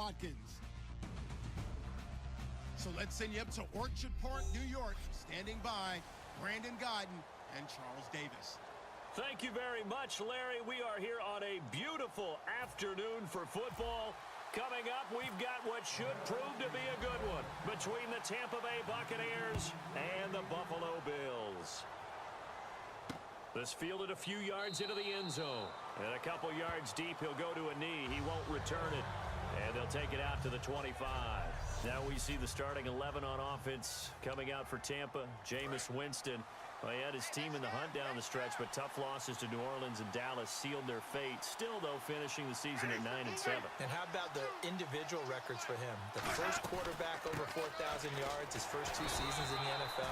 Watkins. So let's send you up to Orchard Park, New York. Standing by, Brandon Godden and Charles Davis. Thank you very much, Larry. We are here on a beautiful afternoon for football. Coming up, we've got what should prove to be a good one between the Tampa Bay Buccaneers and the Buffalo Bills. This fielded a few yards into the end zone. And a couple yards deep, he'll go to a knee. He won't return it. And they'll take it out to the 25. Now we see the starting 11 on offense coming out for Tampa. Jameis Winston. Well, he had his team in the hunt down the stretch, but tough losses to New Orleans and Dallas sealed their fate. Still, though, finishing the season at 9-7. And how about the individual records for him? The first quarterback over 4,000 yards his first 2 seasons in the NFL.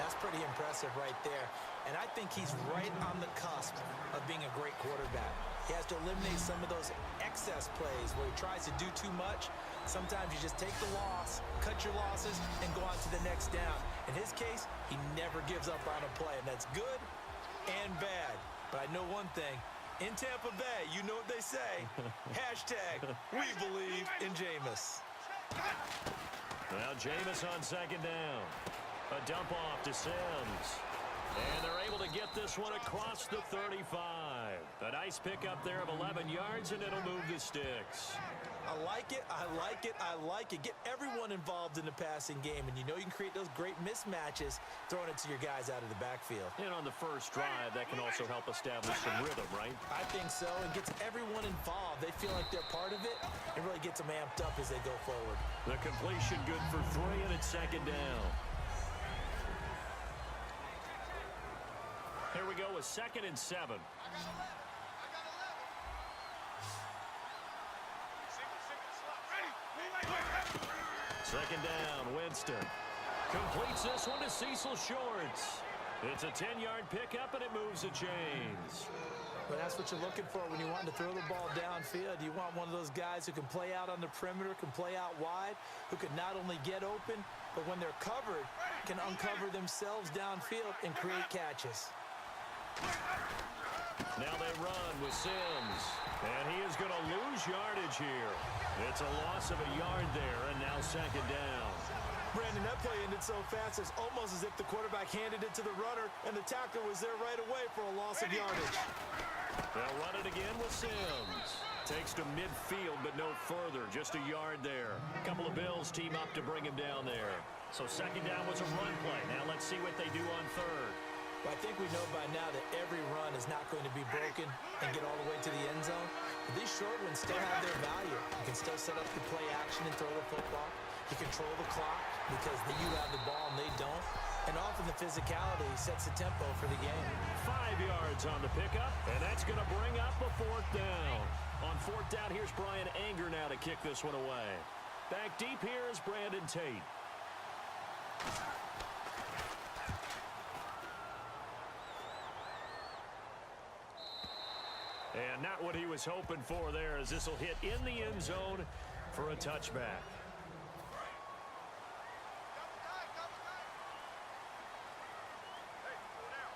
That's pretty impressive right there. And I think he's right on the cusp of being a great quarterback. He has to eliminate some of those excess plays where he tries to do too much. Sometimes you just take the loss, cut your losses, and go on to the next down. In his case, he never gives up on a play, and that's good and bad. But I know one thing. In Tampa Bay, you know what they say. Hashtag, we believe in Jameis. Now Jameis on second down. A dump off to Sims. And they're able to get this one across the 35. A nice pickup there of 11 yards, and it'll move the sticks. I like it, I like it, I like it. Get everyone involved in the passing game, and you know you can create those great mismatches throwing it to your guys out of the backfield. And on the first drive, that can also help establish some rhythm, right? I think so. It gets everyone involved. They feel like they're part of it. It really gets them amped up as they go forward. The completion good for 3, and it's second down. Here we go with 2nd and 7. Second down, Winston. Completes this one to Cecil Shorts. It's a 10-yard pickup, and it moves the chains. But that's what you're looking for when you want to throw the ball downfield. You want one of those guys who can play out on the perimeter, can play out wide, who can not only get open, but when they're covered, can uncover themselves downfield and create catches. Now they run with Sims. And he is going to lose yardage here. It's a loss of a yard there, and now second down. Brandon, that play ended so fast, it's almost as if the quarterback handed it to the runner, and the tackler was there right away for a loss of yardage. They'll run it again with Sims. Takes to midfield, but no further. Just a yard there. A couple of Bills team up to bring him down there. So second down was a run play. Now let's see what they do on third. Well, I think we know by now that every run is not going to be broken and get all the way to the end zone. But these short ones still have their value. You can still set up the play action and throw the football. You control the clock because you have the ball and they don't. And often the physicality sets the tempo for the game. 5 yards on the pickup, and that's going to bring up a 4th down. On 4th down, here's Brian Anger now to kick this one away. Back deep here is Brandon Tate. And not what he was hoping for there, as this will hit in the end zone for a touchback.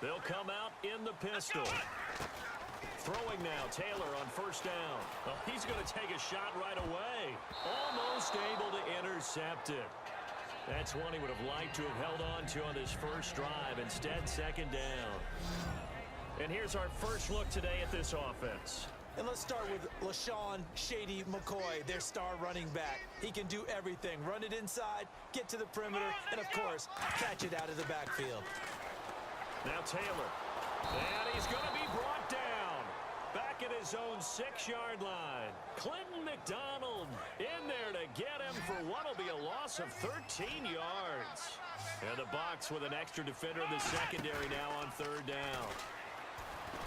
They'll come out in the pistol. Throwing now, Taylor on 1st down. Well, he's going to take a shot right away. Almost able to intercept it. That's one he would have liked to have held on to on this first drive. Instead, second down. And here's our first look today at this offense. And let's start with LaShawn Shady McCoy, their star running back. He can do everything. Run it inside, get to the perimeter, and, of course, catch it out of the backfield. Now Taylor. And he's going to be brought down. Back at his own 6-yard line. Clinton McDonald in there to get him for what will be a loss of 13 yards. And the box with an extra defender in the secondary now on 3rd down.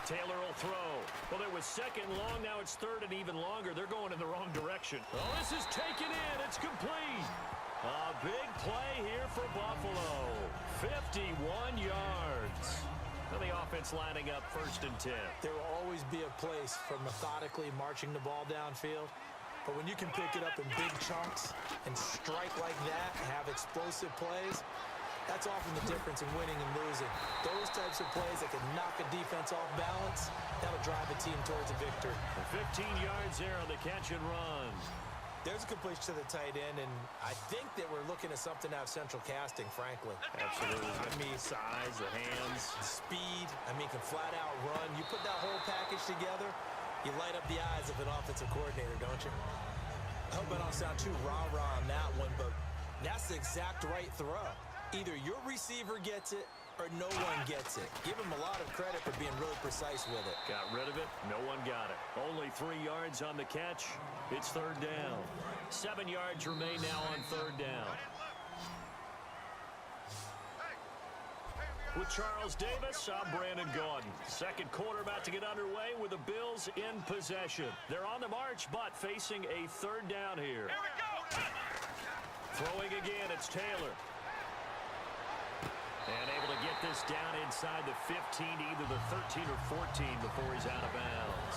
Taylor will throw. Well, it was 2nd long. Now it's 3rd and even longer. They're going in the wrong direction. Oh, this is taken in. It's complete. A big play here for Buffalo. 51 yards. And the offense lining up 1st and 10. There will always be a place for methodically marching the ball downfield. But when you can pick it up in big chunks and strike like that, have explosive plays, that's often the difference in winning and losing. Those types of plays that can knock a defense off balance, that'll drive a team towards a victory. 15 yards there on the catch and run. There's a completion to the tight end, and I think that we're looking at something out of central casting, frankly. Absolutely. I mean, size, the hands. Speed, can flat out run. You put that whole package together, you light up the eyes of an offensive coordinator, don't you? I hope I don't sound too rah-rah on that one, but that's the exact right throw. Either your receiver gets it or no one gets it. Give him a lot of credit for being really precise with it. Got rid of it. No one got it. Only 3 yards on the catch. It's third down. 7 yards remain now on third down. With Charles Davis, I'm Brandon Gaudin. Second quarter about to get underway with the Bills in possession. They're on the march, but facing a third down here. Here we go. Throwing again, it's Taylor. And able to get this down inside the 15, either the 13 or 14 before he's out of bounds.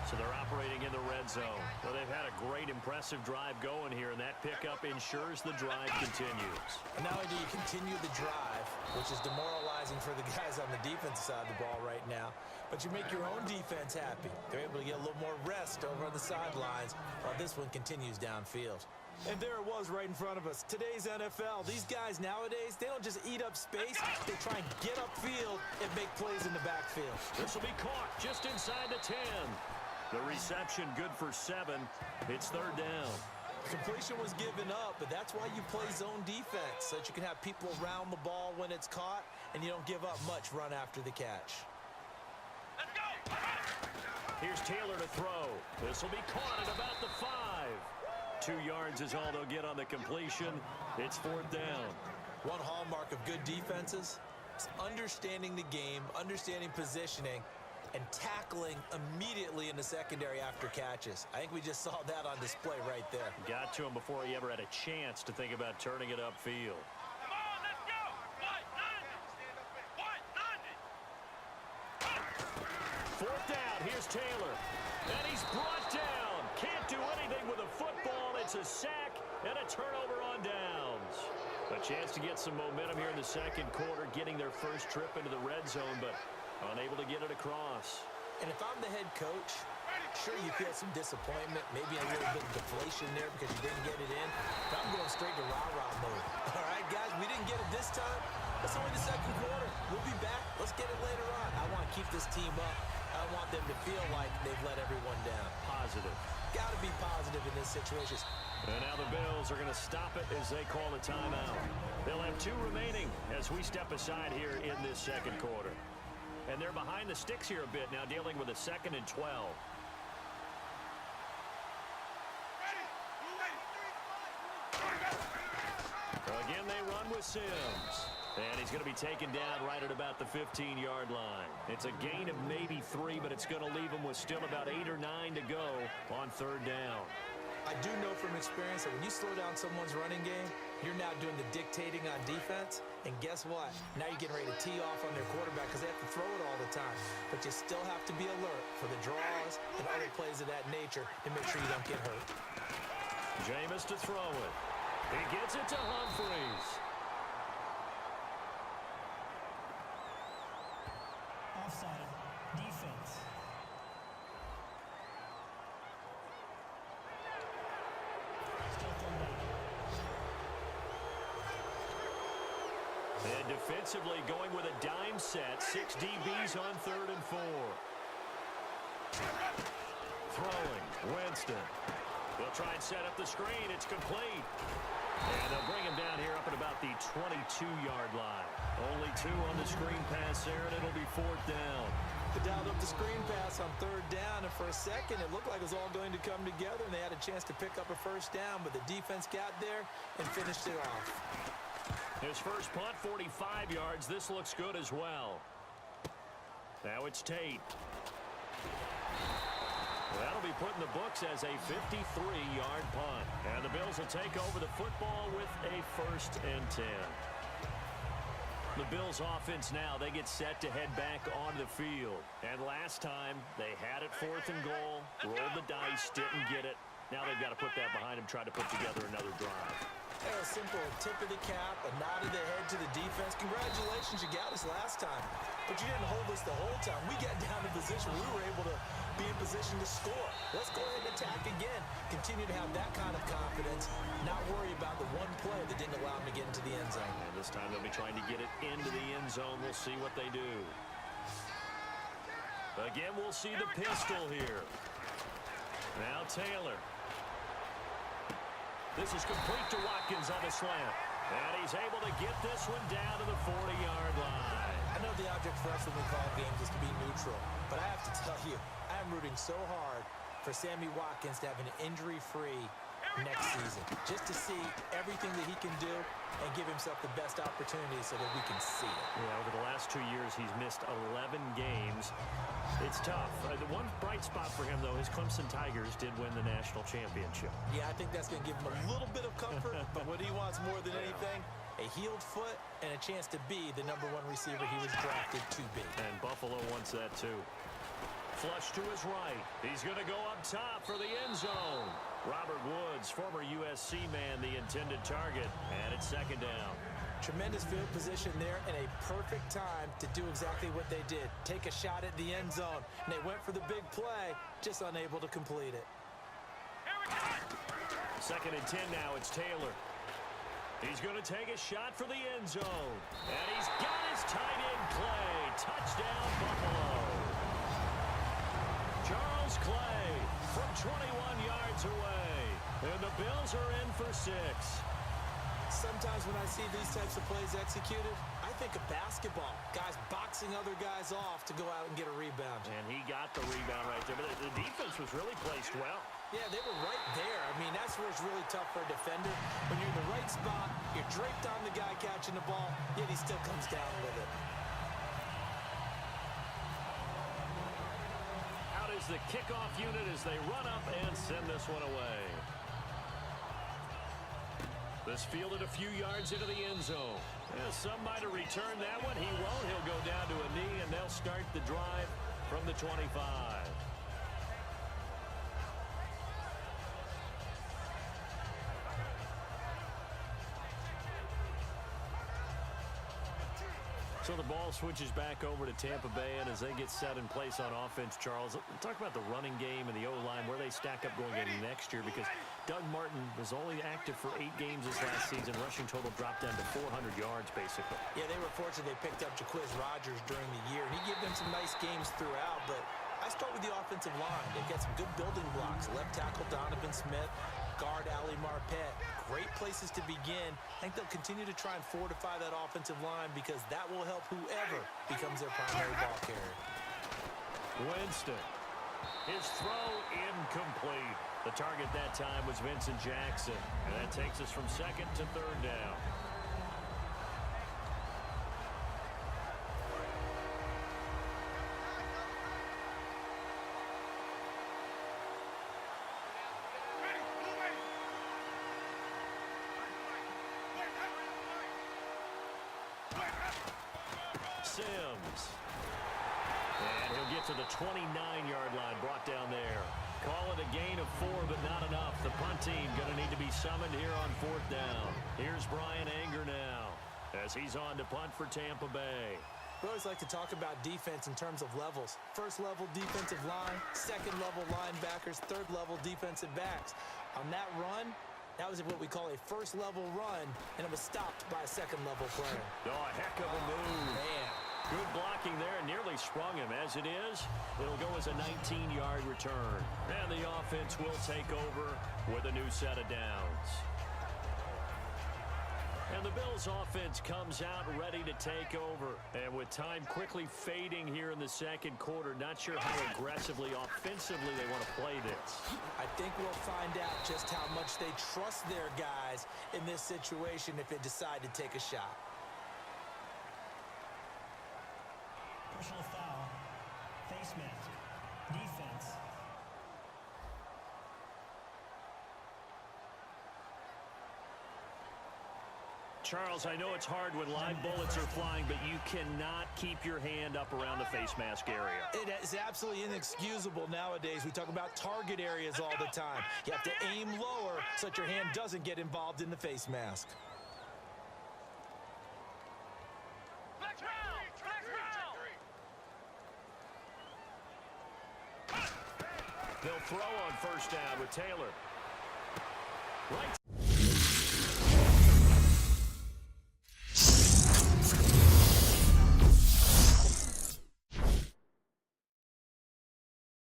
So they're operating in the red zone. Well, they've had a great, impressive drive going here, and that pickup ensures the drive continues. And not only do you continue the drive, which is demoralizing for the guys on the defensive side of the ball right now, but you make your own defense happy. They're able to get a little more rest over on the sidelines while this one continues downfield. And there it was right in front of us. Today's NFL, these guys nowadays, they don't just eat up space. They try and get upfield and make plays in the backfield. This will be caught just inside the 10. The reception good for 7. It's third down. Completion was given up, but that's why you play zone defense, so that you can have people around the ball when it's caught, and you don't give up much run after the catch. Let's go. Here's Taylor to throw. This will be caught at about the 5. 2 yards is all they'll get on the completion. It's fourth down. One hallmark of good defenses is understanding the game, understanding positioning, and tackling immediately in the secondary after catches. I think we just saw that on display right there. Got to him before he ever had a chance to think about turning it upfield. Come on, let's go. Fourth down, here's Taylor. And he's brought down. Can't do anything with a football. It's a sack and a turnover on downs. A chance to get some momentum here in the second quarter, getting their first trip into the red zone, but unable to get it across. And if I'm the head coach, sure you feel some disappointment, maybe a little bit of deflation there because you didn't get it in. But I'm going straight to rah-rah mode. All right, guys, we didn't get it this time. It's only the second quarter. We'll be back. Let's get it later on. I want to keep this team up. I don't want them to feel like they've let everyone down. Positive. Got to be positive in this situation. And now the Bills are going to stop it as they call a timeout. They'll have 2 remaining as we step aside here in this second quarter. And they're behind the sticks here a bit now, dealing with a 2nd and 12. Again, they run with Sims. And he's going to be taken down right at about the 15-yard line. It's a gain of maybe 3, but it's going to leave him with still about 8 or 9 to go on third down. I do know from experience that when you slow down someone's running game, you're now doing the dictating on defense. And guess what? Now you're getting ready to tee off on their quarterback because they have to throw it all the time. But you still have to be alert for the draws and other plays of that nature to make sure you don't get hurt. Jameis to throw it. He gets it to Humphries. Offside. Defense. Still third down. And defensively going with a dime set. 6 DBs on 3rd and 4. Throwing. Winston. They'll try and set up the screen. It's complete. And they'll bring him down here up at about the 22-yard line. Only 2 on the screen pass there, and it'll be fourth down. They dialed up the screen pass on third down, and for a second, it looked like it was all going to come together, and they had a chance to pick up a first down, but the defense got there and finished it off. His first punt, 45 yards. This looks good as well. Now it's Tate. That'll be put in the books as a 53-yard punt. And the Bills will take over the football with a 1st and 10. The Bills offense now, they get set to head back onto the field. And last time, they had it 4th and goal, rolled the dice, didn't get it. Now they've got to put that behind them, try to put together another drive. A simple tip of the cap, a nod of the head to the defense. Congratulations, you got us last time. But you didn't hold us the whole time. We got down in position. We were able to be in position to score. Let's go ahead and attack again. Continue to have that kind of confidence. Not worry about the one play that didn't allow them to get into the end zone. And this time they'll be trying to get it into the end zone. We'll see what they do. Again, we'll see the pistol here. Now Taylor. This is complete to Watkins on the slant. And he's able to get this one down to the 40-yard line. I know the object for us when we call games is to be neutral, but I have to tell you, I'm rooting so hard for Sammy Watkins to have an injury-free next season, just to see everything that he can do and give himself the best opportunity so that we can see it. Yeah, over the last 2 years, he's missed 11 games. It's tough. The one bright spot for him, though, his Clemson Tigers did win the national championship. Yeah, I think that's going to give him a little bit of comfort, but what he wants more than anything, a healed foot and a chance to be the #1 receiver he was drafted to be. And Buffalo wants that, too. Flush to his right. He's going to go up top for the end zone. Robert Woods, former USC man, the intended target, and it's second down. Tremendous field position there and a perfect time to do exactly what they did. Take a shot at the end zone. And they went for the big play, just unable to complete it. Second and 10 now, it's Taylor. He's going to take a shot for the end zone. And he's got his tight end play. Touchdown, Buffalo. Charles Clay from 21 yards away. And the Bills are in for 6. Sometimes when I see these types of plays executed, I think of basketball. Guys boxing other guys off to go out and get a rebound. And he got the rebound right there. But the defense was really placed well. Yeah, they were right there. I mean, that's where it's really tough for a defender. When you're in the right spot, you're draped on the guy catching the ball, yet he still comes down with it. Out is the kickoff unit as they run up and send this one away. This fielded a few yards into the end zone. Yeah, some might have returned that one. He won't. He'll go down to a knee, and they'll start the drive from the 25. So the ball switches back over to Tampa Bay, and as they get set in place on offense, Charles, talk about the running game and the O-line, where they stack up going into next year, because Doug Martin was only active for 8 games this last season. Rushing total dropped down to 400 yards, basically. Yeah, they were fortunate they picked up Jaquiz Rodgers during the year, and he gave them some nice games throughout, but I start with the offensive line. They've got some good building blocks. Left tackle Donovan Smith, guard Ali Marpet. Great places to begin. I think they'll continue to try and fortify that offensive line because that will help whoever becomes their primary ball carrier. Winston. His throw incomplete. The target that time was Vincent Jackson. And that takes us from second to third down. Sims. And he'll get to the 29-yard line, brought down there. Call it a gain of 4, but not enough. The punt team going to need to be summoned here on 4th down. Here's Brian Anger now as he's on to punt for Tampa Bay. We always like to talk about defense in terms of levels. First level defensive line, second level linebackers, third level defensive backs. On that run, that was what we call a first level run, and it was stopped by a second level player. Oh, a heck of a move. Man. Good blocking there, and nearly sprung him. As it is, it'll go as a 19-yard return. And the offense will take over with a new set of downs. And the Bills offense comes out ready to take over. And with time quickly fading here in the second quarter, not sure how aggressively, offensively they want to play this. I think we'll find out just how much they trust their guys in this situation if they decide to take a shot. Personal foul. Face mask. Defense. Charles, I know it's hard when live bullets are flying, but you cannot keep your hand up around the face mask area. It is absolutely inexcusable nowadays. We talk about target areas all the time. You have to aim lower so that your hand doesn't get involved in the face mask. They'll throw on first down with Taylor. Right.